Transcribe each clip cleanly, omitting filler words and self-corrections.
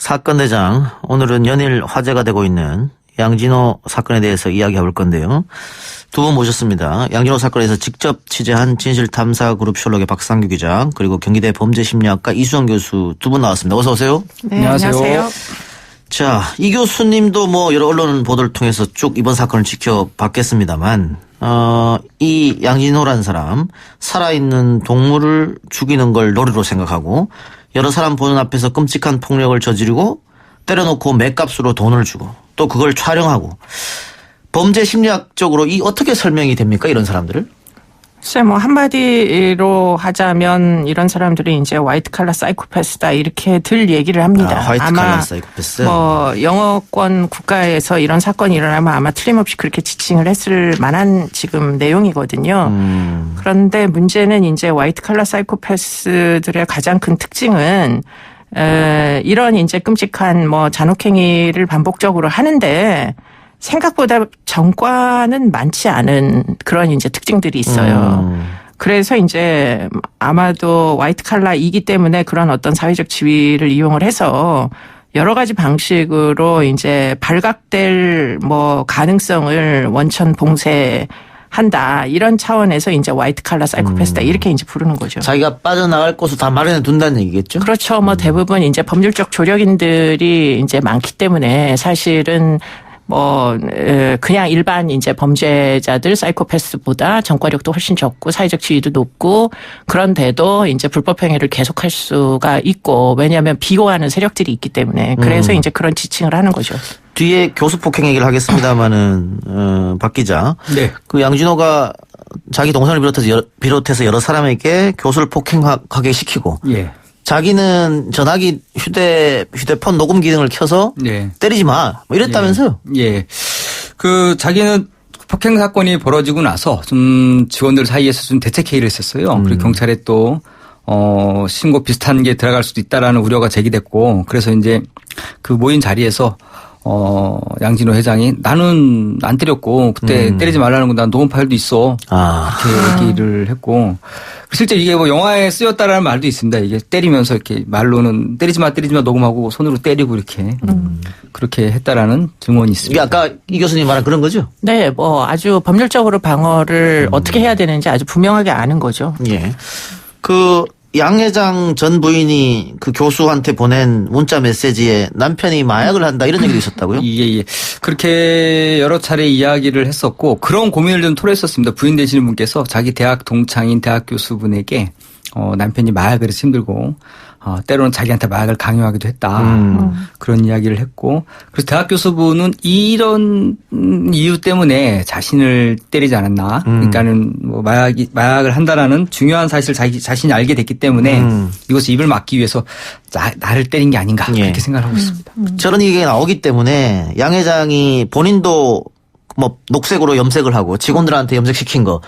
사건 대장, 오늘은 연일 화제가 되고 있는 양진호 사건에 대해서 이야기해 볼 건데요. 두 분 모셨습니다. 양진호 사건에서 직접 취재한 진실탐사그룹 셜록의 박상규 기자, 그리고 경기대 범죄심리학과 이수정 교수 두 분 나왔습니다. 어서 오세요. 네, 안녕하세요. 자, 이 교수님도 뭐 여러 언론 보도를 통해서 쭉 이번 사건을 지켜봤겠습니다만, 이 양진호라는 사람, 살아있는 동물을 죽이는 걸 놀이로 생각하고 여러 사람 보는 앞에서 끔찍한 폭력을 저지르고 때려놓고 맥값으로 돈을 주고 또 그걸 촬영하고, 범죄 심리학적으로 이 어떻게 설명이 됩니까? 이런 사람들을? 글쎄 뭐 한마디로 하자면 이런 사람들이 이제 화이트 칼라 사이코패스다 이렇게들 얘기를 합니다. 화이트 칼라 사이코패스. 뭐 영어권 국가에서 이런 사건이 일어나면 아마 틀림없이 그렇게 지칭을 했을 만한 지금 내용이거든요. 그런데 문제는 이제 화이트 칼라 사이코패스들의 가장 큰 특징은 이런 이제 끔찍한 뭐 잔혹행위를 반복적으로 하는데 생각보다 전과는 많지 않은 그런 이제 특징들이 있어요. 그래서 이제 아마도 화이트 칼라이기 때문에 그런 어떤 사회적 지위를 이용을 해서 여러 가지 방식으로 이제 발각될 뭐 가능성을 원천 봉쇄한다. 이런 차원에서 이제 화이트 칼라 사이코패스다. 이렇게 이제 부르는 거죠. 자기가 빠져나갈 곳을 다 마련해 둔다는 얘기겠죠? 그렇죠. 뭐 대부분 이제 법률적 조력인들이 이제 많기 때문에 사실은 뭐 그냥 일반 이제 범죄자들 사이코패스보다 전과력도 훨씬 적고 사회적 지위도 높고, 그런데도 이제 불법 행위를 계속할 수가 있고, 왜냐하면 비호하는 세력들이 있기 때문에. 그래서 이제 그런 지칭을 하는 거죠. 뒤에 교수 폭행 얘기를 하겠습니다마는 박 기자, 네. 그 양진호가 자기 동생을 비롯해서 여러 사람에게 교수를 폭행하게 시키고, 예. 자기는 전화기 휴대폰 녹음 기능을 켜서 네. 때리지 마, 뭐 이랬다면서요? 예. 그 자기는 폭행 사건이 벌어지고 나서 좀 직원들 사이에서 좀 대책 회의를 했었어요. 그리고 경찰에 또 신고 비슷한 게 들어갈 수도 있다라는 우려가 제기됐고, 그래서 이제 그 모인 자리에서 양진호 회장이 나는 안 때렸고 그때 때리지 말라는 건 난 녹음 파일도 있어. 이렇게 얘기를 했고, 실제 이게 뭐 영화에 쓰였다라는 말도 있습니다. 이게 때리면서 이렇게 말로는 때리지 마 녹음하고 손으로 때리고 이렇게 그렇게 했다라는 증언이 있습니다. 이게 아까 이 교수님 말한 그런 거죠? 네, 뭐 아주 법률적으로 방어를 어떻게 해야 되는지 아주 분명하게 아는 거죠. 예. 그 양 회장 전 부인이 그 교수한테 보낸 문자 메시지에 남편이 마약을 한다 이런 얘기도 있었다고요? 예. 그렇게 여러 차례 이야기를 했었고, 그런 고민을 좀 토로했었습니다. 부인 되시는 분께서 자기 대학 동창인 대학 교수분에게 남편이 마약을 해서 힘들고 때로는 자기한테 마약을 강요하기도 했다. 그런 이야기를 했고, 그래서 대학 교수분은 이런 이유 때문에 자신을 때리지 않았나. 그러니까는 뭐 마약을 한다라는 중요한 사실을 자신이 알게 됐기 때문에 이것을 입을 막기 위해서 나를 때린 게 아닌가. 그렇게 생각하고 있습니다. 저런 얘기가 나오기 때문에 양 회장이 본인도 뭐 녹색으로 염색을 하고 직원들한테 염색시킨 거,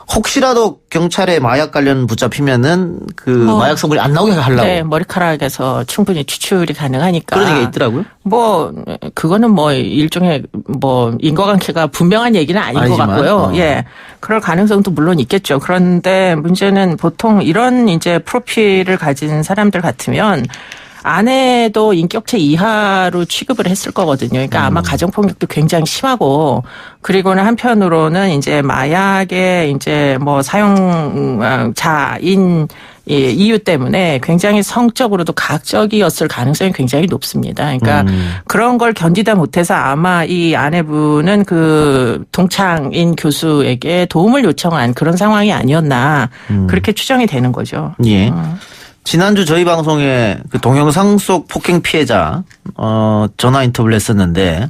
혹시라도 경찰에 마약 관련 붙잡히면은 그 마약 성분이 안 나오게 하려고. 네, 머리카락에서 충분히 추출이 가능하니까. 그런 얘기가 있더라고요. 뭐 그거는 뭐 일종의 뭐 인과관계가 분명한 얘기는 아닌 것 같고요. 예, 그럴 가능성도 물론 있겠죠. 그런데 문제는 보통 이런 이제 프로필을 가진 사람들 같으면 아내도 인격체 이하로 취급을 했을 거거든요. 그러니까 아마 가정폭력도 굉장히 심하고, 그리고는 한편으로는 이제 마약의 이제 뭐 사용자인 이유 때문에 굉장히 성적으로도 가학적이었을 가능성이 굉장히 높습니다. 그러니까 그런 걸 견디다 못해서 아마 이 아내분은 그 동창인 교수에게 도움을 요청한 그런 상황이 아니었나, 그렇게 추정이 되는 거죠. 예. 지난주 저희 방송에 그 동영상 속 폭행 피해자 전화 인터뷰를 했었는데,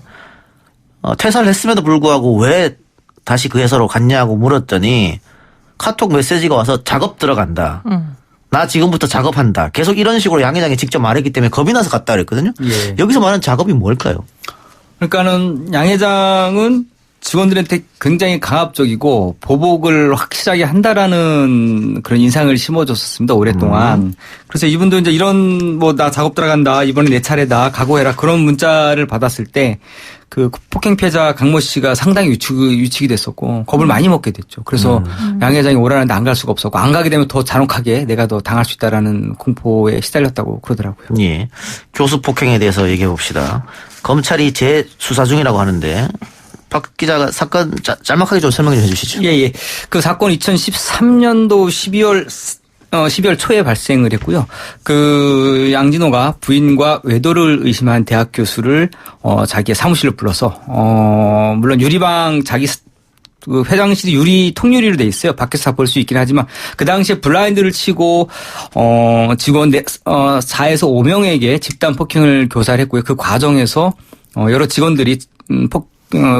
퇴사를 했음에도 불구하고 왜 다시 그 회사로 갔냐고 물었더니 카톡 메시지가 와서 작업 들어간다. 나 지금부터 작업한다. 계속 이런 식으로 양 회장이 직접 말했기 때문에 겁이 나서 갔다 그랬거든요. 예. 여기서 말하는 작업이 뭘까요? 그러니까는 양 회장은 직원들한테 굉장히 강압적이고 보복을 확실하게 한다라는 그런 인상을 심어줬었습니다. 오랫동안. 그래서 이분도 이제 이런 뭐 나 작업 들어간다. 이번에 내 차례다. 각오해라. 그런 문자를 받았을 때 그 폭행 피해자 강모 씨가 상당히 위축이 됐었고 겁을 많이 먹게 됐죠. 그래서 양 회장이 오라는데 안 갈 수가 없었고 안 가게 되면 더 잔혹하게 내가 더 당할 수 있다라는 공포에 시달렸다고 그러더라고요. 예. 교수 폭행에 대해서 얘기해 봅시다. 검찰이 재수사 중이라고 하는데 박 기자가 사건 짤막하게 좀 설명 좀 해 주시죠. 예. 그 사건 2013년도 12월 초에 발생을 했고요. 그 양진호가 부인과 외도를 의심한 대학 교수를 자기의 사무실로 불러서 물론 유리방 그 회장실이 유리 통유리로 돼 있어요. 밖에서 볼 수 있긴 하지만 그 당시에 블라인드를 치고 직원 4에서 5명에게 집단 폭행을 교사를 했고요. 그 과정에서 여러 직원들이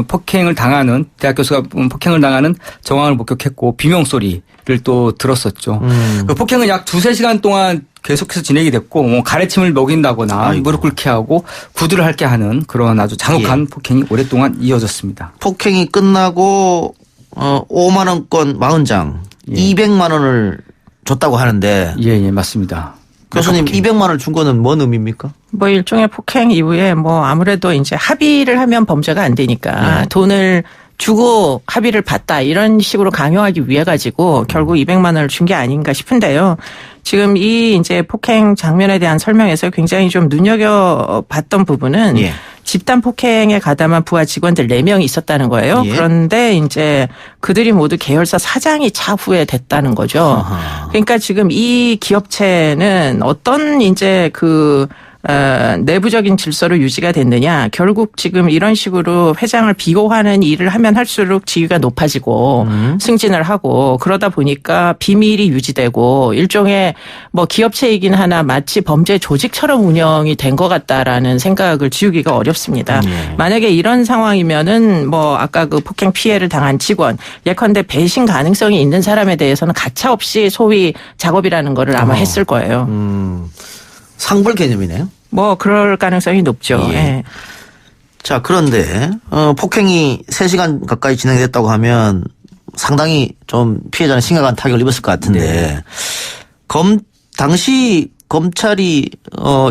폭행을 당하는 대학 교수가 폭행을 당하는 정황을 목격했고 비명 소리를 또 들었었죠. 그 폭행은 약 2-3시간 동안 계속해서 진행이 됐고 뭐 가래침을 먹인다거나 무릎 꿇게 하고 구두를 핥게 하는 그런 아주 잔혹한 폭행이 오랫동안 이어졌습니다. 폭행이 끝나고 5만 원권 40장 200만 원을 줬다고 하는데 예, 맞습니다. 교수님 200만 원을 준 거는 뭔 의미입니까? 뭐 일종의 폭행 이후에 뭐 아무래도 이제 합의를 하면 범죄가 안 되니까 돈을 주고 합의를 봤다 이런 식으로 강요하기 위해 가지고 결국 200만 원을 준 게 아닌가 싶은데요. 지금 이 이제 폭행 장면에 대한 설명에서 굉장히 좀 눈여겨봤던 부분은 집단 폭행에 가담한 부하 직원들 4명이 있었다는 거예요. 그런데 이제 그들이 모두 계열사 사장이 차후에 됐다는 거죠. 그러니까 지금 이 기업체는 어떤 이제 내부적인 질서로 유지가 됐느냐. 결국 지금 이런 식으로 회장을 비호하는 일을 하면 할수록 지위가 높아지고 승진을 하고 그러다 보니까 비밀이 유지되고 일종의 뭐 기업체이긴 하나 마치 범죄 조직처럼 운영이 된 것 같다라는 생각을 지우기가 어렵습니다. 만약에 이런 상황이면은 뭐 아까 그 폭행 피해를 당한 직원 예컨대 배신 가능성이 있는 사람에 대해서는 가차없이 소위 작업이라는 거를 아마 했을 거예요. 상벌 개념이네요. 뭐 그럴 가능성이 높죠. 예. 자, 그런데 폭행이 3시간 가까이 진행됐다고 하면 상당히 좀 피해자는 심각한 타격을 입었을 것 같은데 당시 검찰이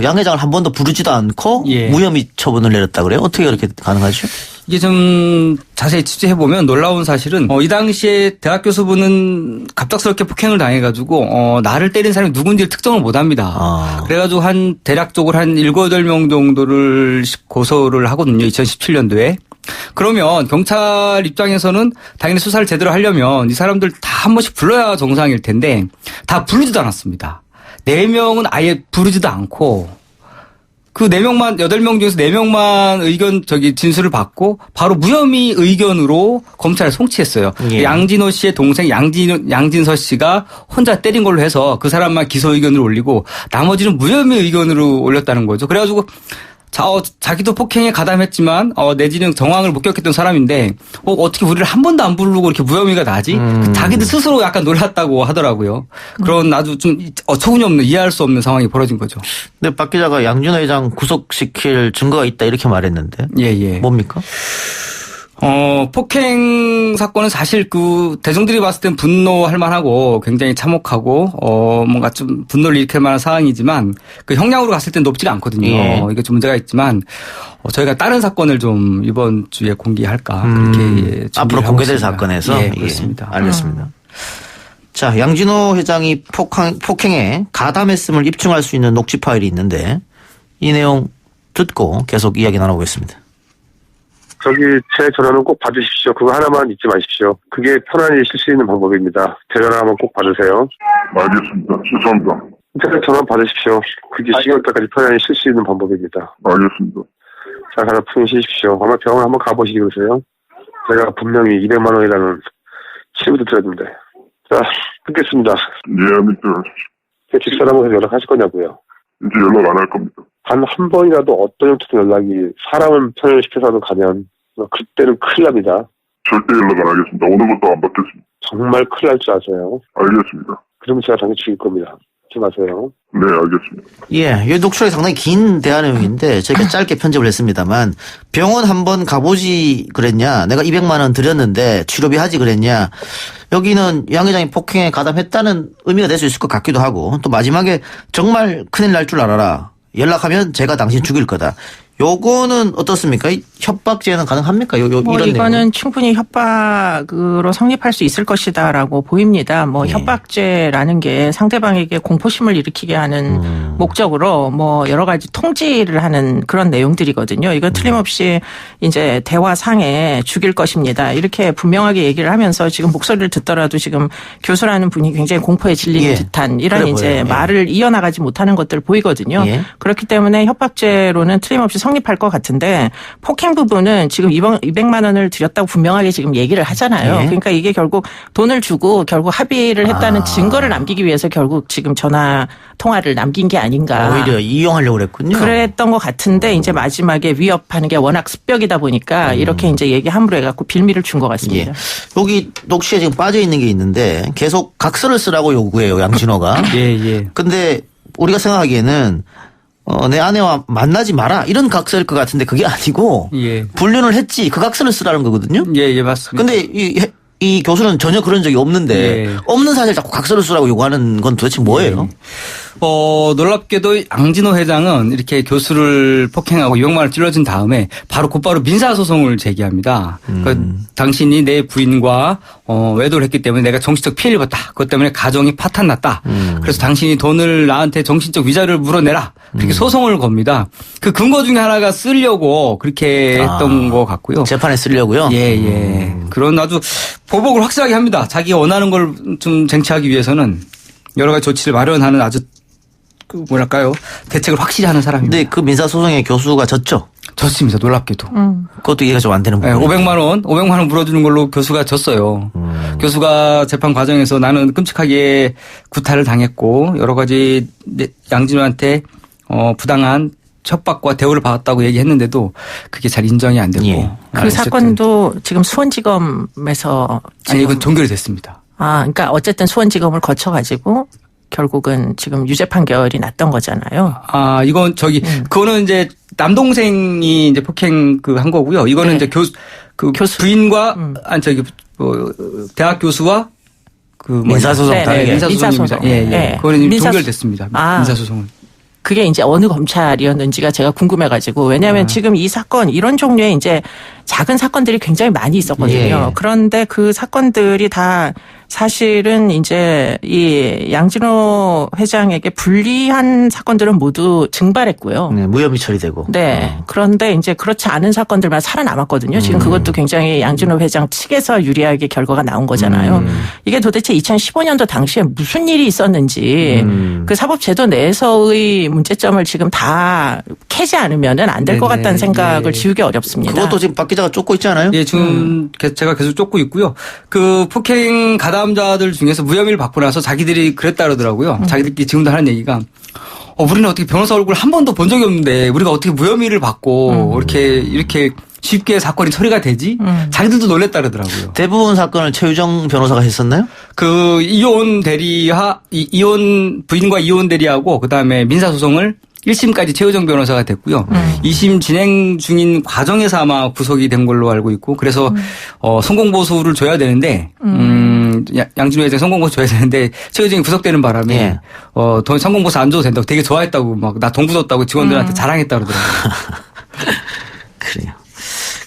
양 회장을 한 번도 부르지도 않고 무혐의 처분을 내렸다 그래요? 어떻게 그렇게 가능하죠? 이게 좀 자세히 취재해보면 놀라운 사실은 이 당시에 대학 교수분은 갑작스럽게 폭행을 당해가지고 나를 때린 사람이 누군지를 특정을 못합니다. 그래가지고 대략적으로 한 7, 8명 정도를 고소를 하거든요. 2017년도에. 그러면 경찰 입장에서는 당연히 수사를 제대로 하려면 이 사람들 다 한 번씩 불러야 정상일 텐데 다 부르지도 않았습니다. 4명은 아예 부르지도 않고 그 4명만 8명 중에서 4명만 진술을 받고 바로 무혐의 의견으로 검찰에 송치했어요. 양진호 씨의 동생 양진서 씨가 혼자 때린 걸로 해서 그 사람만 기소 의견을 올리고 나머지는 무혐의 의견으로 올렸다는 거죠. 그래가지고 자기도 폭행에 가담했지만 내지는 정황을 목격했던 사람인데 어떻게 우리를 한 번도 안 부르고 이렇게 무혐의가 나지? 자기들 스스로 약간 놀랐다고 하더라고요. 그런 아주 좀 어처구니없는 이해할 수 없는 상황이 벌어진 거죠. 근데 박 기자가 양진호 회장 구속시킬 증거가 있다 이렇게 말했는데 뭡니까? 폭행 사건은 사실 대중들이 봤을 땐 분노할 만하고 굉장히 참혹하고, 뭔가 좀 분노를 일으킬 만한 상황이지만, 그 형량으로 갔을 땐 높지가 않거든요. 이게 좀 문제가 있지만, 저희가 다른 사건을 좀 이번 주에 공개할까, 그렇게. 앞으로 공개될 사건에서? 그렇습니다. 알겠습니다. 자, 양진호 회장이 폭행에 가담했음을 입증할 수 있는 녹취 파일이 있는데, 이 내용 듣고 계속 이야기 나눠보겠습니다. 제 전화는 꼭 받으십시오. 그거 하나만 잊지 마십시오. 그게 편안히 쉴 수 있는 방법입니다. 제 전화만 꼭 받으세요. 알겠습니다. 죄송합니다. 인터넷 전화 받으십시오. 그게 시간 때까지 편안히 쉴 수 있는 방법입니다. 알겠습니다. 자, 가서 푹 쉬십시오. 아마 병원 한번 가보시기 그러세요. 제가 분명히 200만 원이라는 치료도 드렸는데. 자, 끊겠습니다. 미안합니다. 제 집사람한테 연락하실 거냐고요? 이제 연락 안 할 겁니다. 단 한 번이라도 어떤 형태든 연락이 사람을 편연시켜서는 가면 그때는 큰일 납니다. 절대 연락 안 하겠습니다. 오늘 것도 안 받겠습니다. 정말 큰일 날 줄 아세요? 알겠습니다. 그러면 제가 당연히 죽일 겁니다. 잊지 마세요. 네, 알겠습니다. 예, 이 녹취록이 상당히 긴 대화 내용인데 저희가 짧게 편집을 했습니다만 병원 한번 가보지 그랬냐? 내가 200만 원 드렸는데 치료비 하지 그랬냐? 여기는 양 회장이 폭행에 가담했다는 의미가 될 수 있을 것 같기도 하고 또 마지막에 정말 큰일 날 줄 알아라. 연락하면 제가 당신 죽일 거다. 요거는 어떻습니까? 이 협박죄는 가능합니까? 이런 이거는 내용. 충분히 협박으로 성립할 수 있을 것이다라고 보입니다. 예. 협박죄라는 게 상대방에게 공포심을 일으키게 하는 목적으로 여러 가지 통지를 하는 그런 내용들이거든요. 이건 틀림없이 이제 대화상에 죽일 것입니다. 이렇게 분명하게 얘기를 하면서 지금 목소리를 듣더라도 지금 교수라는 분이 굉장히 공포에 질리는 예. 듯한 이런 그래 이제 보여요. 예. 말을 이어나가지 못하는 것들 보이거든요. 예. 그렇기 때문에 협박죄로는 틀림없이 성립할 것 같은데 폭행 부분은 지금 200만 원을 드렸다고 분명하게 지금 얘기를 하잖아요. 예. 그러니까 이게 결국 돈을 주고 결국 합의를 했다는 증거를 남기기 위해서 결국 지금 전화 통화를 남긴 게 아닌가. 오히려 이용하려고 그랬군요. 그랬던 것 같은데 이제 마지막에 위협하는 게 워낙 습벽이다 보니까 이렇게 이제 얘기 함부로 해갖고 빌미를 준 것 같습니다. 예. 여기 녹취에 지금 빠져 있는 게 있는데 계속 각서를 쓰라고 요구해요, 양진호가. 예. 근데 우리가 생각하기에는 내 아내와 만나지 마라 이런 각서일 것 같은데 그게 아니고 예. 불륜을 했지 그 각서를 쓰라는 거거든요. 예, 맞습니다. 근데 이 교수는 전혀 그런 적이 없는데 예. 없는 사실 자꾸 각서를 쓰라고 요구하는 건 도대체 뭐예요? 놀랍게도 양진호 회장은 이렇게 교수를 폭행하고 200만 원을 찔러준 다음에 곧바로 민사소송을 제기합니다. 그러니까 당신이 내 부인과 외도를 했기 때문에 내가 정신적 피해를 입었다. 그것 때문에 가정이 파탄났다. 그래서 당신이 돈을 나한테 정신적 위자료를 물어내라. 그렇게 소송을 겁니다. 그 근거 중에 하나가 쓰려고 그렇게 했던 것 같고요. 재판에 쓰려고요? 예. 그런 아주 보복을 확실하게 합니다. 자기가 원하는 걸 좀 쟁취하기 위해서는 여러 가지 조치를 마련하는 아주 대책을 확실히 하는 사람입니다. 근데 그 민사소송에 교수가 졌죠? 졌습니다. 놀랍게도. 그것도 이해가 좀 안 되는 부분. 500만 원 물어주는 걸로 교수가 졌어요. 교수가 재판 과정에서 나는 끔찍하게 구타를 당했고 여러 가지 양진호한테 부당한 협박과 대우를 받았다고 얘기했는데도 그게 잘 인정이 안 되고. 예. 그 사건도 지금 수원지검에서 아니 이건 종결이 됐습니다. 그러니까 어쨌든 수원지검을 거쳐가지고 결국은 지금 유죄 판결이 났던 거잖아요. 이건 그거는 이제 남동생이 이제 폭행 한 거고요. 이거는 네. 이제 교수 부인과 대학 교수와 민사소송 다르게. 민사소송입니다. 예. 그거는 종결됐습니다. 민사소송은. 그게 이제 어느 검찰이었는지가 제가 궁금해가지고 왜냐하면 지금 이 사건 이런 종류의 이제 작은 사건들이 굉장히 많이 있었거든요. 예. 그런데 그 사건들이 다 사실은 이제 이 양진호 회장에게 불리한 사건들은 모두 증발했고요. 네, 무혐의 처리되고. 네. 그런데 이제 그렇지 않은 사건들만 살아남았거든요. 지금 그것도 굉장히 양진호 회장 측에서 유리하게 결과가 나온 거잖아요. 이게 도대체 2015년도 당시에 무슨 일이 있었는지 그 사법제도 내에서의 문제점을 지금 다 캐지 않으면은 안 될 것 네네. 같다는 생각을 예. 지우기 어렵습니다. 그것도 지금 박 기자가 쫓고 있지 않아요? 예, 지금 제가 계속 쫓고 있고요. 그 폭행 가담자들 중에서 무혐의를 받고 나서 자기들이 그랬다 그러더라고요. 자기들끼리 지금도 하는 얘기가 우리는 어떻게 변호사 얼굴 한 번도 본 적이 없는데 우리가 어떻게 무혐의를 받고 이렇게 쉽게 사건이 처리가 되지? 자기들도 놀랬다 그러더라고요. 대부분 사건을 최유정 변호사가 했었나요? 그 이혼 부인과 이혼 대리하고 그다음에 민사소송을 1심까지 최유정 변호사가 됐고요. 2심 진행 중인 과정에서 아마 구속이 된 걸로 알고 있고 그래서 성공보수를 줘야 되는데 양진호 회장 성공보수 줘야 되는데 최유정이 구속되는 바람에 예. 돈 성공보수 안 줘도 된다고 되게 좋아했다고 막 나 돈 굳었다고 직원들한테 자랑했다 그러더라고요. 그래요.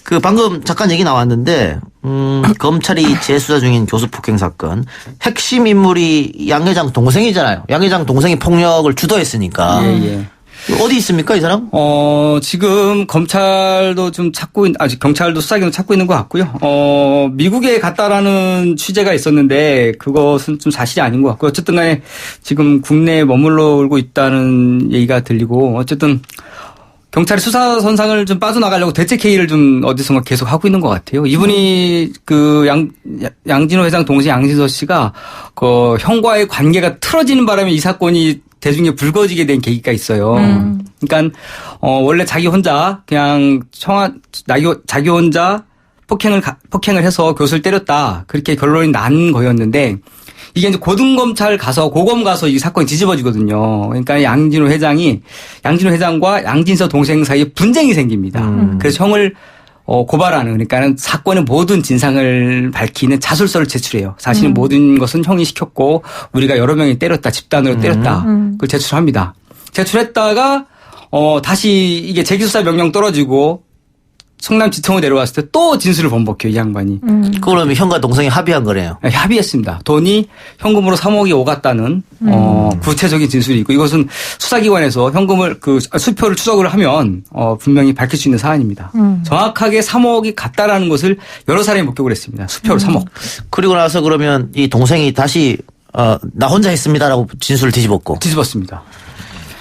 그 방금 잠깐 얘기 나왔는데 검찰이 재수사 중인 교수 폭행 사건 핵심 인물이 양 회장 동생이잖아요. 양 회장 동생이 폭력을 주도했으니까. 예. 어디 있습니까 이 사람? 지금 검찰도 좀 아직 경찰도 수사기관 찾고 있는 것 같고요. 미국에 갔다라는 취재가 있었는데 그것은 좀 사실이 아닌 것 같고요. 어쨌든 간에 지금 국내에 머물러오고 있다는 얘기가 들리고 어쨌든 경찰이 수사 선상을 좀 빠져나가려고 대책 회의를 좀 어디선가 계속 하고 있는 것 같아요. 이분이 양진호 회장 동생 양진서 씨가 그 형과의 관계가 틀어지는 바람에 이 사건이 대중에 불거지게 된 계기가 있어요. 그러니까 원래 자기 혼자 그냥 자기 혼자 폭행을 해서 교수를 때렸다 그렇게 결론이 난 거였는데 이게 이제 고등검찰 가서 고검 가서 이 사건이 뒤집어지거든요. 그러니까 양진호 회장과 양진서 동생 사이에 분쟁이 생깁니다. 그래서 형을 고발하는, 그러니까는 사건의 모든 진상을 밝히는 자술서를 제출해요. 사실 모든 것은 형이 시켰고 우리가 여러 명이 때렸다, 집단으로 때렸다. 그걸 제출합니다. 제출했다가 다시 이게 재기수사 명령 떨어지고 성남지청으로 내려왔을 때 또 진술을 번복해요, 이 양반이. 그러면 형과 동생이 합의한 거네요. 네, 합의했습니다. 돈이 현금으로 3억이 오갔다는 구체적인 진술이 있고, 이것은 수사기관에서 현금을 수표를 추적을 하면 분명히 밝힐 수 있는 사안입니다. 정확하게 3억이 갔다라는 것을 여러 사람이 목격을 했습니다. 수표로 3억. 그리고 나서 그러면 이 동생이 다시 나 혼자 했습니다라고 진술을 뒤집었습니다.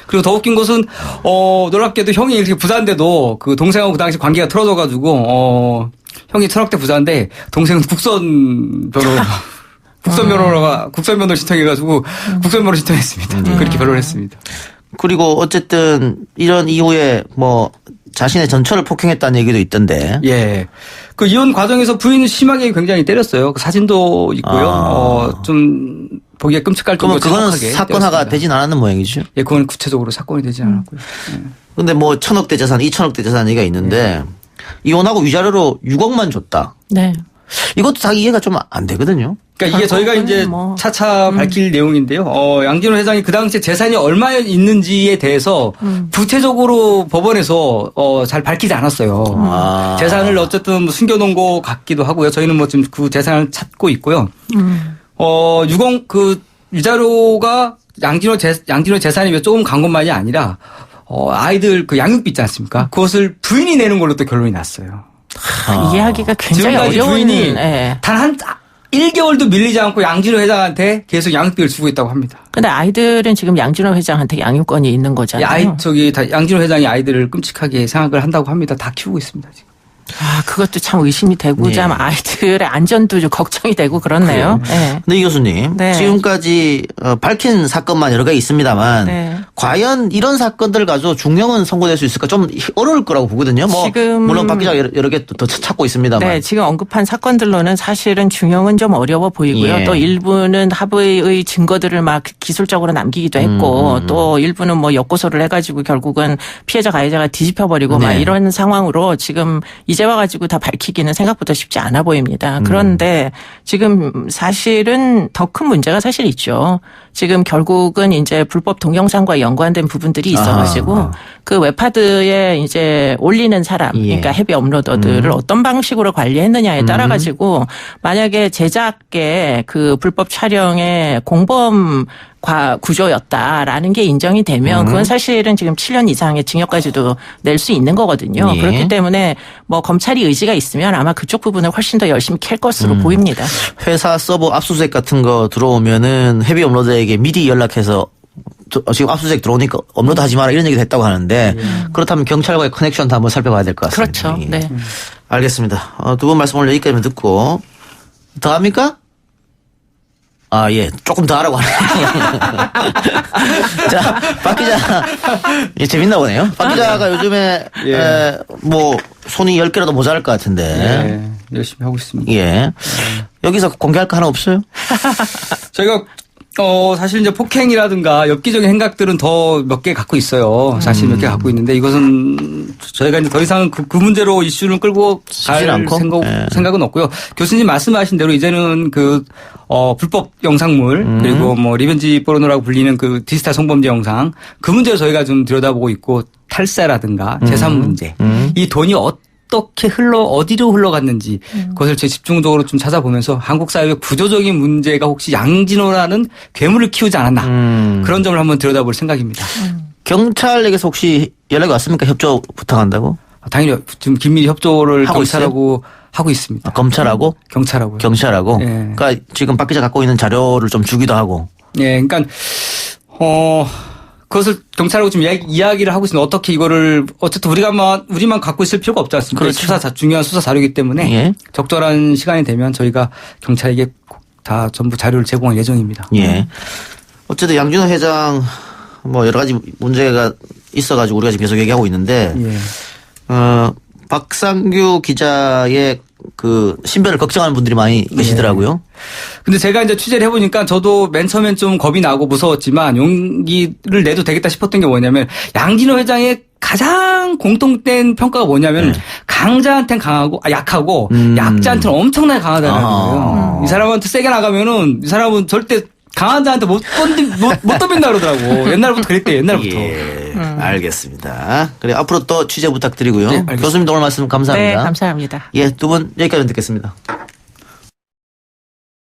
그리고 더 웃긴 것은 놀랍게도 형이 이렇게 부자인데도 그 동생하고 그 당시 관계가 틀어져가지고 형이 천억대 부자인데 동생은 국선 변호를 신청해가지고 국선 변호 신청했습니다. 그렇게 변호를 했습니다. 그리고 어쨌든 이런 이후에 뭐 자신의 전처를 폭행했다는 얘기도 있던데. 예. 그 이혼 과정에서 부인은 심하게 굉장히 때렸어요. 그 사진도 있고요. 좀 보기에 끔찍할 정도로 그러면 그거는 정확하게 사건화가 때렸습니다. 되진 않았는 모양이죠. 예, 그건 구체적으로 사건이 되지 않았고요. 근데 뭐 1,000억대 재산, 2,000억대 재산 얘기가 있는데 이혼하고 위자료로 6억만 줬다. 네. 이것도 자기 이해가 좀 안 되거든요. 그러니까 이게 저희가 이제 뭐. 차차 밝힐 내용인데요. 양진호 회장이 그 당시에 재산이 얼마 있는지에 대해서 구체적으로 법원에서 잘 밝히지 않았어요. 재산을 어쨌든 숨겨놓은 것 같기도 하고요. 저희는 뭐 지금 그 재산을 찾고 있고요. 6억 그 위자료가 양진호 재산이 조금 간 것만이 아니라 아이들 그 양육비 있지 않습니까? 그것을 부인이 내는 걸로 또 결론이 났어요. 이해하기가 굉장히 지금까지 어려운. 부인이 예. 단 한 1개월도 밀리지 않고 양진호 회장한테 계속 양육비를 주고 있다고 합니다. 근데 아이들은 지금 양진호 회장한테 양육권이 있는 거잖아요. 양진호 회장이 아이들을 끔찍하게 생각을 한다고 합니다. 다 키우고 있습니다, 지금. 그것도 참 의심이 되고, 참 아이들의 안전도 좀 걱정이 되고 그렇네요. 네. 근데 이 교수님, 네. 지금까지 밝힌 사건만 여러 가지 있습니다만, 네. 과연 이런 사건들 가지고 중형은 선고될 수 있을까 좀 어려울 거라고 보거든요. 뭐 지금 물론 박 기자 여러 개 더 찾고 있습니다만. 네, 지금 언급한 사건들로는 사실은 중형은 좀 어려워 보이고요. 예. 또 일부는 합의의 증거들을 막 기술적으로 남기기도 했고, 또 일부는 뭐 역고소를 해가지고 결국은 피해자 가해자가 뒤집혀버리고 막 네. 이런 상황으로 지금 이제 와가지고 다 밝히기는 생각보다 쉽지 않아 보입니다. 그런데 지금 사실은 더 큰 문제가 사실 있죠. 지금 결국은 이제 불법 동영상과 연관된 부분들이 있어가지고 그 웹하드에 이제 올리는 사람, 그러니까 헤비 업로더들을 어떤 방식으로 관리했느냐에 따라 가지고 만약에 제작계 그 불법 촬영의 공범 구조였다라는 게 인정이 되면 그건 사실은 지금 7년 이상의 징역까지도 낼 수 있는 거거든요. 예. 그렇기 때문에 뭐 검찰이 의지가 있으면 아마 그쪽 부분을 훨씬 더 열심히 캘 것으로 보입니다. 회사 서버 압수수색 같은 거 들어오면은 헤비 업로더에게 미리 연락해서 지금 압수수색 들어오니까 업로드하지 마라 이런 얘기도 했다고 하는데 그렇다면 경찰과의 커넥션도 한번 살펴봐야 될 것 같습니다. 그렇죠. 네. 알겠습니다. 두 분 말씀 오늘 여기까지만 듣고 더 합니까? 예. 조금 더 하라고 하네요. 자, 박 기자. 재밌나 보네요. 박 기자가 요즘에, 뭐, 손이 10개라도 모자랄 것 같은데. 네, 열심히 하고 있습니다. 예. 여기서 공개할 거 하나 없어요? 저희가 사실 이제 폭행이라든가 엽기적인 행각들은 더 몇 개 갖고 있어요. 사실 몇 개 갖고 있는데 이것은 저희가 이제 더 이상 그 문제로 이슈를 끌고 갈 생각은 없고요. 교수님 말씀하신 대로 이제는 불법 영상물 그리고 뭐 리벤지 포르노라고 불리는 그 디지털 성범죄 영상 그 문제를 저희가 좀 들여다보고 있고 탈세라든가 재산 문제 이 돈이 어떻게 어디로 흘러갔는지 그것을 제 집중적으로 좀 찾아보면서 한국 사회의 구조적인 문제가 혹시 양진호라는 괴물을 키우지 않았나 그런 점을 한번 들여다볼 생각입니다. 경찰에게서 혹시 연락이 왔습니까? 협조 부탁한다고? 당연히 지금 긴밀히 협조를 하고 경찰하고 하고 있습니다. 검찰하고? 경찰하고요. 경찰하고? 예. 그러니까 지금 박 기자 갖고 있는 자료를 좀 주기도 하고. 예, 그러니까 그것을 경찰하고 지금 이야기를 하고 있으면 어떻게 이거를 어쨌든 우리만 갖고 있을 필요가 없지 않습니까? 그렇죠. 중요한 수사 자료이기 때문에 예. 적절한 시간이 되면 저희가 경찰에게 다 전부 자료를 제공할 예정입니다. 예. 어쨌든 양진호 회장 뭐 여러 가지 문제가 있어가지고 우리가 지금 계속 얘기하고 있는데, 예. 박상규 기자의 그 신변을 걱정하는 분들이 많이 계시더라고요. 근데 제가 이제 취재를 해보니까 저도 맨 처음엔 좀 겁이 나고 무서웠지만 용기를 내도 되겠다 싶었던 게 뭐냐면 양진호 회장의 가장 공통된 평가가 뭐냐면 강자한테는 강하고 약하고 약자한테는 엄청나게 강하다는 거예요. 이 사람한테 세게 나가면은 이 사람은 절대 강한 자한테 못 덤빈다 그러더라고. 옛날부터 그랬대, 옛날부터. 예, 알겠습니다. 그래, 앞으로 또 취재 부탁드리고요. 네, 알겠습니다. 교수님도 오늘 말씀 감사합니다. 네, 감사합니다. 예, 두 분 여기까지 듣겠습니다.